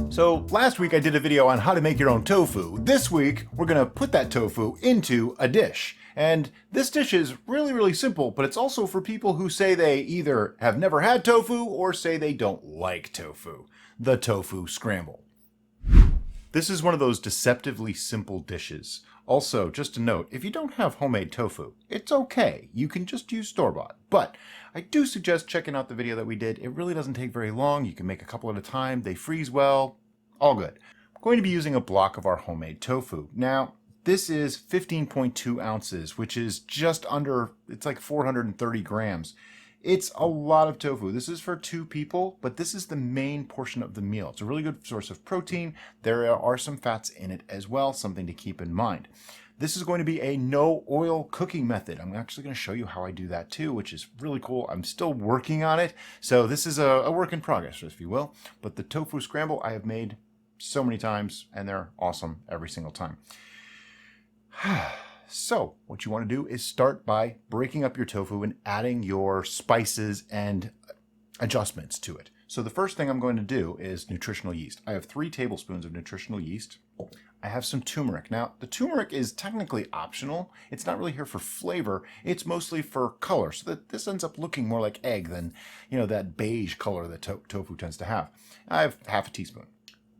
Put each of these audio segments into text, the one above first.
So last week I did a video on how to make your own tofu. This week we're gonna put that tofu into a dish. And this dish is really simple, but it's also for people who say they either have never had tofu or say they don't like tofu. The Tofu Scramble. This is one of those deceptively simple dishes. Also, just a note, if you don't have homemade tofu, it's okay. You can just use store-bought. But I do suggest checking out the video that we did. It really doesn't take very long. You can make a couple at a time. They freeze well. All good. I'm going to be using a block of our homemade tofu. Now, this is 15.2 ounces, which is just under, it's like 430 grams. It's a lot of tofu. This is for 2 people, but this is the main portion of the meal. It's a really good source of protein. There are some fats in it as well, something to keep in mind. This is going to be a no oil cooking method. I'm actually going to show you how I do that too, which is really cool. I'm still working on it. So this is a work in progress, if you will. But the tofu scramble I have made so many times, and they're awesome every single time. So what you want to do is start by breaking up your tofu and adding your spices and adjustments to it. So the first thing I'm going to do is nutritional yeast. I have 3 tablespoons of nutritional yeast. I have some turmeric. Now, the turmeric is technically optional. It's not really here for flavor. It's mostly for color, so that this ends up looking more like egg than, that beige color that tofu tends to have. I have half a teaspoon.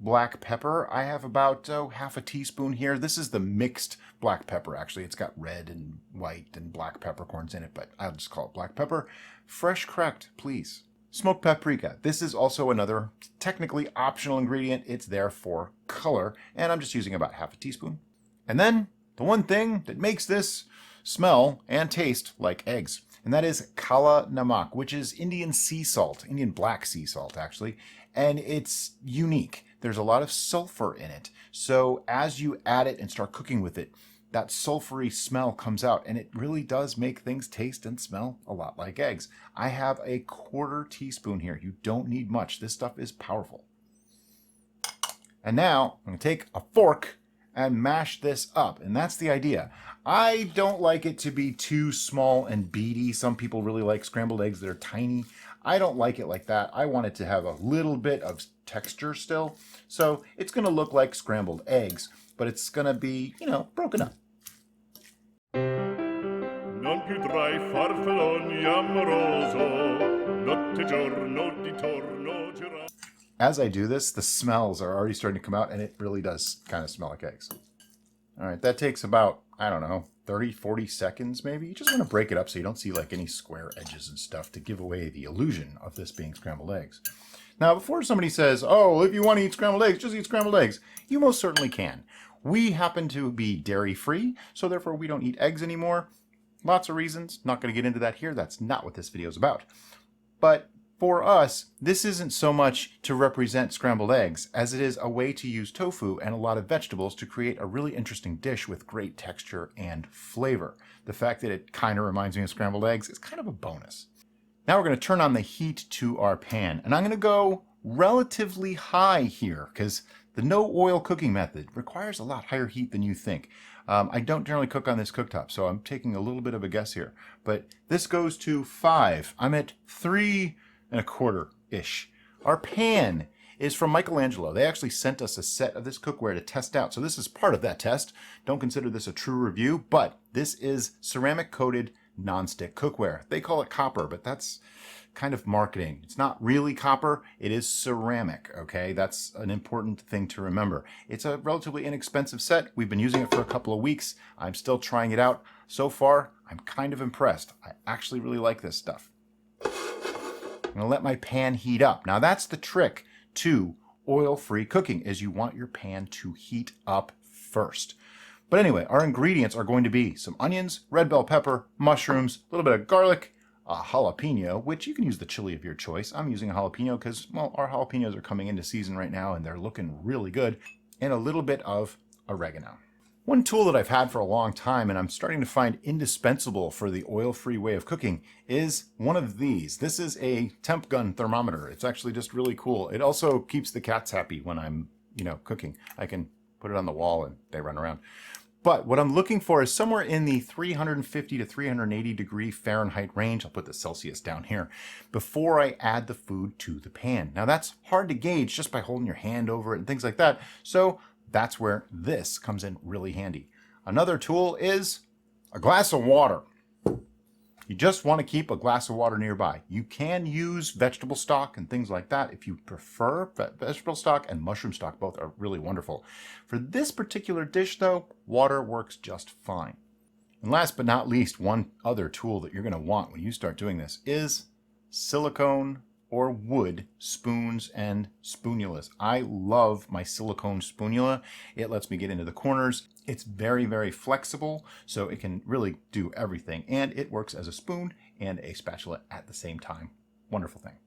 Black pepper, I have about half a teaspoon here. This is the mixed black pepper, actually. It's got red and white and black peppercorns in it, but I'll just call it black pepper. Fresh cracked, please. Smoked paprika. This is also another technically optional ingredient. It's there for color, and I'm just using about half a teaspoon. And then the one thing that makes this smell and taste like eggs, and that is kala namak, which is Indian sea salt, Indian black sea salt actually, and it's unique. There's a lot of sulfur in it. So as you add it and start cooking with it, that sulfury smell comes out, and it really does make things taste and smell a lot like eggs. I have a 1/4 teaspoon here. You don't need much. This stuff is powerful. And now I'm going to take a fork and mash this up, and that's the idea. I don't like it to be too small and beady. Some people really like scrambled eggs that are tiny. I don't like it like that. I want it to have a little bit of texture still. So it's going to look like scrambled eggs, but it's going to be, broken up. Non più tra I farfalloni amoroso, notte giorno di torno girà. As I do this, the smells are already starting to come out, and it really does kind of smell like eggs. All right, that takes about, 30, 40 seconds maybe. You just want to break it up so you don't see like any square edges and stuff to give away the illusion of this being scrambled eggs. Now, before somebody says, oh, if you want to eat scrambled eggs, just eat scrambled eggs, you most certainly can. We happen to be dairy-free, so therefore we don't eat eggs anymore. Lots of reasons. Not going to get into that here. That's not what this video is about. But for us, this isn't so much to represent scrambled eggs as it is a way to use tofu and a lot of vegetables to create a really interesting dish with great texture and flavor. The fact that it kind of reminds me of scrambled eggs is kind of a bonus. Now we're going to turn on the heat to our pan, and I'm going to go relatively high here because the no oil cooking method requires a lot higher heat than you think. I don't generally cook on this cooktop, so I'm taking a little bit of a guess here. But this goes to 5. I'm at 3 1/4-ish. Our pan is from Michelangelo. They actually sent us a set of this cookware to test out. So this is part of that test. Don't consider this a true review, but this is ceramic-coated nonstick cookware. They call it copper, but that's kind of marketing. It's not really copper. It is ceramic, okay? That's an important thing to remember. It's a relatively inexpensive set. We've been using it for a couple of weeks. I'm still trying it out. So far, I'm kind of impressed. I actually really like this stuff. I'm going to let my pan heat up. Now that's the trick to oil-free cooking, is you want your pan to heat up first. But anyway, our ingredients are going to be some onions, red bell pepper, mushrooms, a little bit of garlic, a jalapeno, which you can use the chili of your choice. I'm using a jalapeno because, well, our jalapenos are coming into season right now and they're looking really good, and a little bit of oregano. One tool that I've had for a long time and I'm starting to find indispensable for the oil-free way of cooking is one of these. This is a temp gun thermometer. It's actually just really cool. It also keeps the cats happy when I'm, cooking. I can put it on the wall and they run around. But what I'm looking for is somewhere in the 350 to 380 degree Fahrenheit range. I'll put the Celsius down here before I add the food to the pan. Now that's hard to gauge just by holding your hand over it and things like that. So that's where this comes in really handy. Another tool is a glass of water. You just want to keep a glass of water nearby. You can use vegetable stock and things like that if you prefer. Vegetable stock and mushroom stock both are really wonderful. For this particular dish though, water works just fine. And last but not least, one other tool that you're going to want when you start doing this is silicone or wood spoons and spatulas. I love my silicone spatula. It lets me get into the corners. It's very, very flexible, so it can really do everything. And it works as a spoon and a spatula at the same time. Wonderful thing.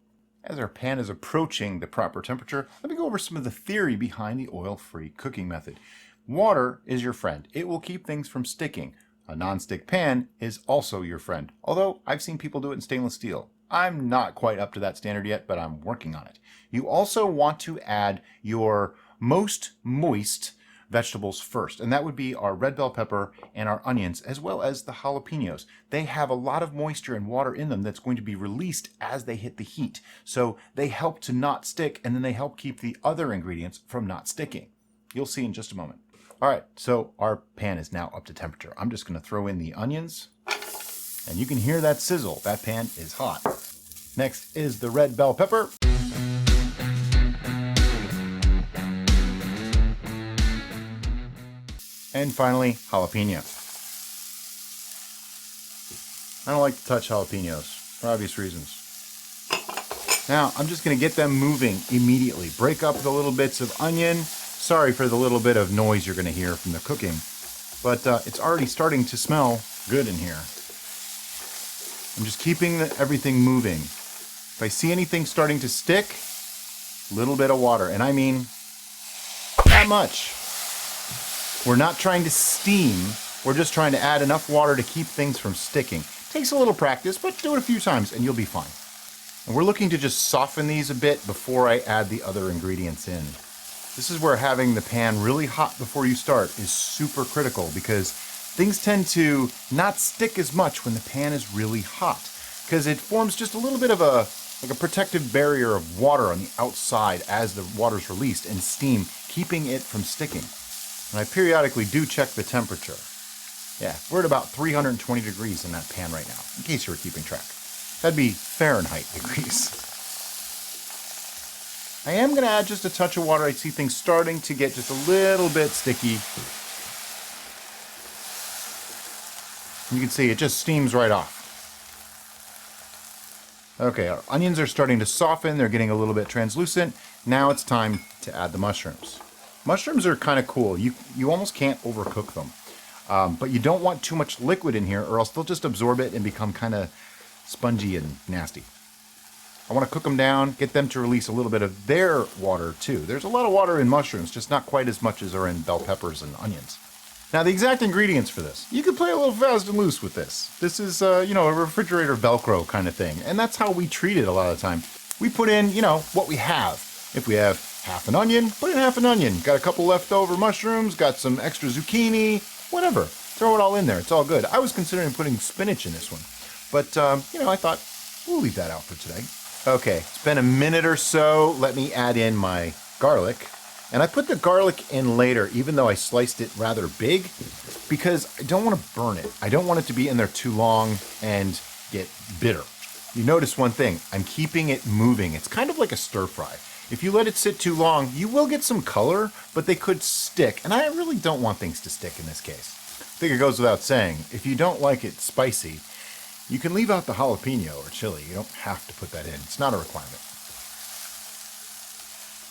As our pan is approaching the proper temperature, let me go over some of the theory behind the oil-free cooking method. Water is your friend. It will keep things from sticking. A non-stick pan is also your friend, although I've seen people do it in stainless steel. I'm not quite up to that standard yet, but I'm working on it. You also want to add your most moist vegetables first, and that would be our red bell pepper and our onions, as well as the jalapenos. They have a lot of moisture and water in them that's going to be released as they hit the heat. So they help to not stick, and then they help keep the other ingredients from not sticking. You'll see in just a moment. All right, so our pan is now up to temperature. I'm just going to throw in the onions, and you can hear that sizzle. That pan is hot. Next is the red bell pepper. And finally, jalapeno. I don't like to touch jalapenos for obvious reasons. Now, I'm just going to get them moving immediately. Break up the little bits of onion. Sorry for the little bit of noise you're going to hear from the cooking, but it's already starting to smell good in here. I'm just keeping everything moving. If I see anything starting to stick, a little bit of water, and I mean that much. We're not trying to steam, we're just trying to add enough water to keep things from sticking. Takes a little practice, but do it a few times and you'll be fine. And we're looking to just soften these a bit before I add the other ingredients in. This is where having the pan really hot before you start is super critical, because things tend to not stick as much when the pan is really hot, because it forms just a little bit of a protective barrier of water on the outside as the water's released and steam, keeping it from sticking. And I periodically do check the temperature. Yeah, we're at about 320 degrees in that pan right now, in case you were keeping track. That'd be Fahrenheit degrees. I am going to add just a touch of water. I see things starting to get just a little bit sticky. You can see it just steams right off. Okay, our onions are starting to soften. They're getting a little bit translucent. Now it's time to add the mushrooms. Mushrooms are kind of cool. You almost can't overcook them. But you don't want too much liquid in here, or else they'll just absorb it and become kind of spongy and nasty. I want to cook them down, get them to release a little bit of their water too. There's a lot of water in mushrooms, just not quite as much as are in bell peppers and onions. Now, the exact ingredients for this. You can play a little fast and loose with this. This is, a refrigerator Velcro kind of thing. And that's how we treat it a lot of the time. We put in, what we have. If we have half an onion, put in half an onion. Got a couple leftover mushrooms, got some extra zucchini, whatever. Throw it all in there. It's all good. I was considering putting spinach in this one. But, I thought we'll leave that out for today. Okay, it's been a minute or so. Let me add in my garlic. And I put the garlic in later, even though I sliced it rather big, because I don't want to burn it. I don't want it to be in there too long and get bitter. You notice one thing, I'm keeping it moving. It's kind of like a stir fry. If you let it sit too long, you will get some color, but they could stick. And I really don't want things to stick in this case. I think it goes without saying, if you don't like it spicy, you can leave out the jalapeno or chili. You don't have to put that in. It's not a requirement.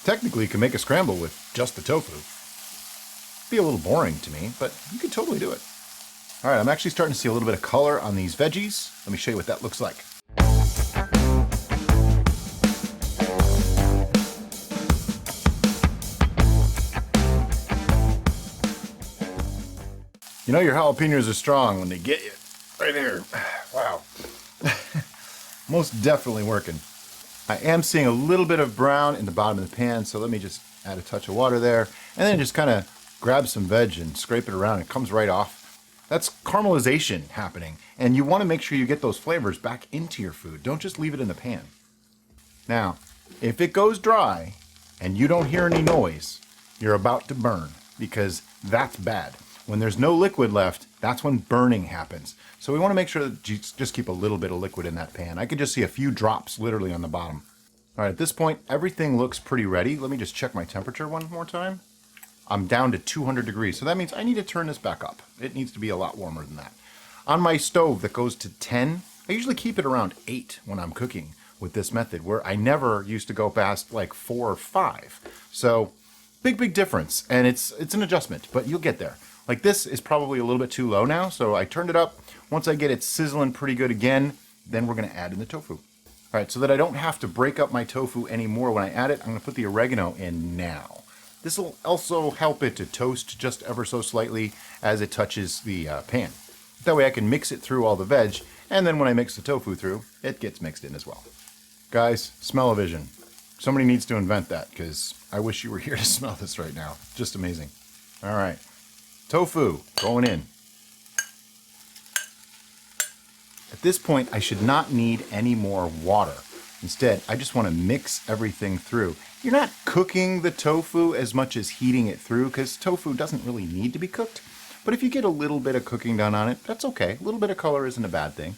Technically, you can make a scramble with just the tofu. Be a little boring to me, but you could totally do it. All right, I'm actually starting to see a little bit of color on these veggies. Let me show you what that looks like. You know your jalapenos are strong when they get you. Right here. Wow. Most definitely working. I am seeing a little bit of brown in the bottom of the pan, so let me just add a touch of water there, and then just kind of grab some veg and scrape it around. It comes right off. That's caramelization happening. And you want to make sure you get those flavors back into your food. Don't just leave it in the pan. Now, if it goes dry and you don't hear any noise, you're about to burn, because that's bad. When there's no liquid left, that's when burning happens. So we want to make sure that you just keep a little bit of liquid in that pan. I could just see a few drops literally on the bottom. All right, at this point, everything looks pretty ready. Let me just check my temperature one more time. I'm down to 200 degrees, so that means I need to turn this back up. It needs to be a lot warmer than that. On my stove that goes to 10, I usually keep it around 8 when I'm cooking with this method, where I never used to go past like 4 or 5. So big difference, and it's an adjustment, but you'll get there. Like, this is probably a little bit too low now, so I turned it up. Once I get it sizzling pretty good again, then we're gonna add in the tofu. All right, so that I don't have to break up my tofu anymore when I add it, I'm gonna put the oregano in now. This will also help it to toast just ever so slightly as it touches the pan. That way I can mix it through all the veg, and then when I mix the tofu through, it gets mixed in as well. Guys, smell-o-vision. Somebody needs to invent that, because I wish you were here to smell this right now. Just amazing. All right, tofu going in. At this point, I should not need any more water. Instead, I just want to mix everything through. You're not cooking the tofu as much as heating it through, because tofu doesn't really need to be cooked. But if you get a little bit of cooking done on it, that's okay. A little bit of color isn't a bad thing.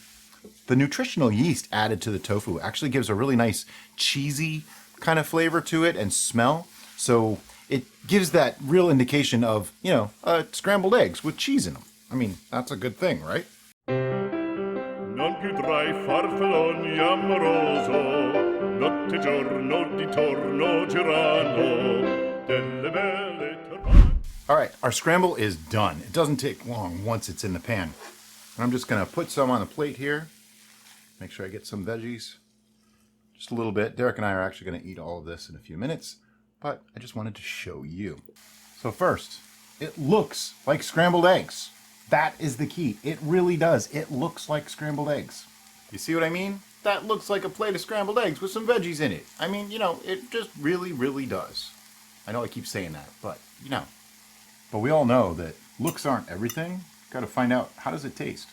The nutritional yeast added to the tofu actually gives a really nice cheesy kind of flavor to it and smell. So it gives that real indication of, scrambled eggs with cheese in them. I mean, that's a good thing, right? Non più tra I farfalloni amoroso, notte giorno di torno girano, delle belle turbane. All right, our scramble is done. It doesn't take long once it's in the pan. I'm just gonna put some on the plate here. Make sure I get some veggies. Just a little bit. Derek and I are actually gonna eat all of this in a few minutes, but I just wanted to show you. So first, it looks like scrambled eggs. That is the key. It really does. It looks like scrambled eggs. You see what I mean? That looks like a plate of scrambled eggs with some veggies in it. I mean, it just really does. I know I keep saying that, but But we all know that looks aren't everything. Got to find out, how does it taste?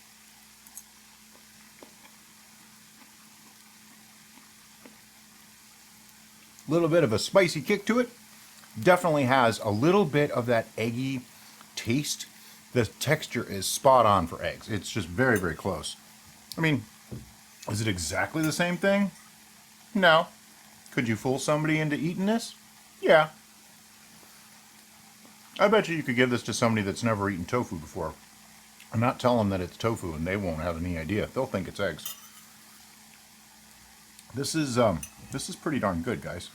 A little bit of a spicy kick to it. Definitely has a little bit of that eggy taste. The texture is spot on for eggs. It's just very close. I mean, is it exactly the same thing? No. Could you fool somebody into eating this? Yeah. I bet you could give this to somebody that's never eaten tofu before. And not tell them that it's tofu, and they won't have any idea. They'll think it's eggs. This is pretty darn good, guys.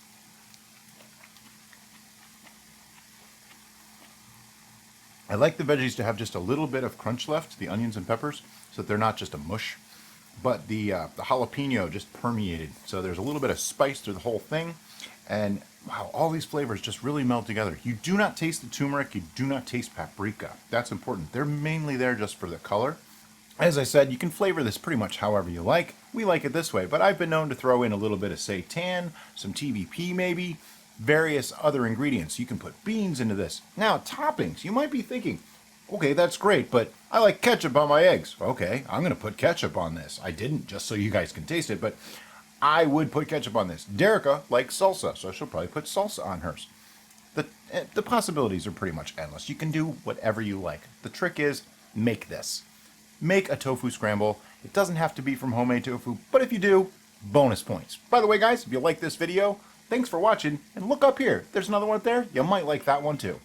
I like the veggies to have just a little bit of crunch left, the onions and peppers, so that they're not just a mush. But the jalapeno just permeated, so there's a little bit of spice through the whole thing. And wow, all these flavors just really meld together. You do not taste the turmeric, you do not taste paprika. That's important. They're mainly there just for the color. As I said, you can flavor this pretty much however you like. We like it this way, but I've been known to throw in a little bit of seitan, some TVP maybe, various other ingredients. You can put beans into this. Now, toppings. You might be thinking, okay, that's great, but I like ketchup on my eggs. Okay, I'm going to put ketchup on this. I didn't, just so you guys can taste it, but I would put ketchup on this. Derica likes salsa, so she'll probably put salsa on hers. The possibilities are pretty much endless. You can do whatever you like. The trick is, make this. Make a tofu scramble. It doesn't have to be from homemade tofu, but if you do, bonus points. By the way, guys, if you like this video, thanks for watching, and look up here. There's another one up there. You might like that one too.